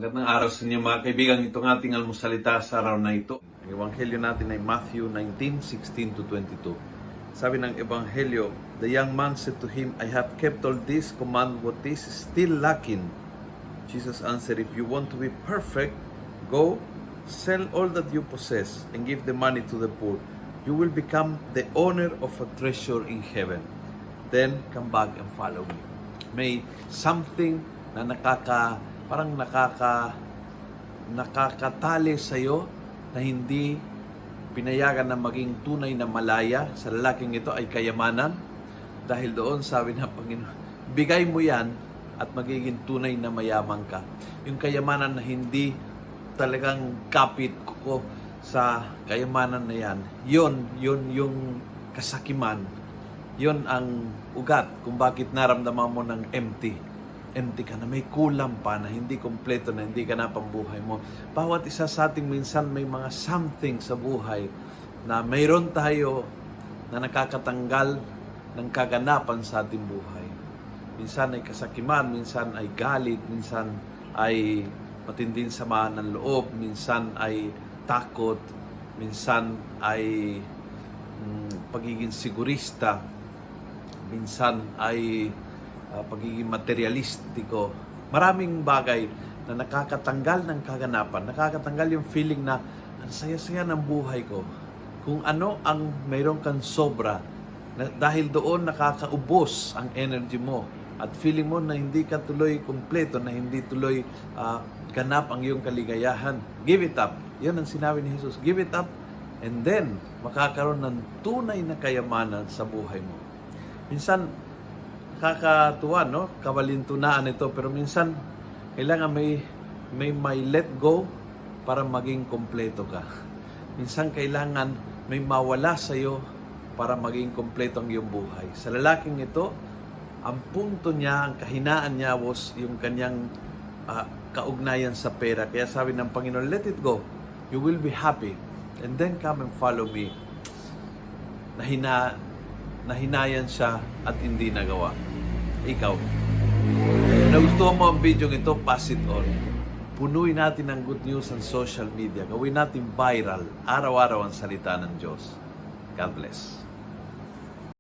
Magandang araw sa inyo mga kaibigan. Itong ating almusalita sa araw na ito. Ang ebanghelyo natin ay Matthew 19:16 to 22. Sabi ng ebanghelyo, the young man said to him, I have kept all this command, what is still lacking? Jesus answered, if you want to be perfect, go, sell all that you possess and give the money to the poor. You will become the owner of a treasure in heaven. Then come back and follow me. May something na nakakatali sa iyo na hindi pinayagan na maging tunay na malaya sa lalaking ito ay kayamanan. Dahil doon sabi ng Panginoon, bigay mo yan at magiging tunay na mayaman ka. Yung kayamanan na hindi talagang kapit ko sa kayamanan na yan, yun yung kasakiman. Yun ang ugat kung bakit naramdaman mo ng empty ka na, may kulang pa, na hindi kompleto, na hindi ka na pambuhay mo. Bawat isa sa ating minsan may mga something sa buhay na mayroon tayo na nakakatanggal ng kaganapan sa ating buhay. Minsan ay kasakiman, minsan ay galit, minsan ay matinding samaan ng loob, minsan ay takot, minsan ay pagiging sigurista, minsan ay pagiging materialistiko. Maraming bagay na nakakatanggal ng kaganapan, nakakatanggal yung feeling na ang saya-saya ng buhay ko. Kung ano ang mayroon kang sobra, dahil doon nakakaubos ang energy mo at feeling mo na hindi ka tuloy kumpleto, na hindi tuloy ganap ang iyong kaligayahan. Give it up. Yun ang sinabi ni Jesus. Give it up and then makakaroon ng tunay na kayamanan sa buhay mo. Minsan, kakatuwa, no? Kabalintunaan ito. Pero minsan, kailangan may let go para maging kompleto ka. Minsan, kailangan may mawala sa iyo para maging kompleto ang iyong buhay. Sa lalaking ito, ang punto niya, ang kahinaan niya was yung kanyang kaugnayan sa pera. Kaya sabi ng Panginoon, let it go. You will be happy. And then come and follow me. Nahinayan siya at hindi nagawa. Ikaw, nagustuhan mo ang video ito, pass it on. Punuin natin ng good news ang social media. Gawin natin viral, araw-araw ang salita ng Diyos. God bless.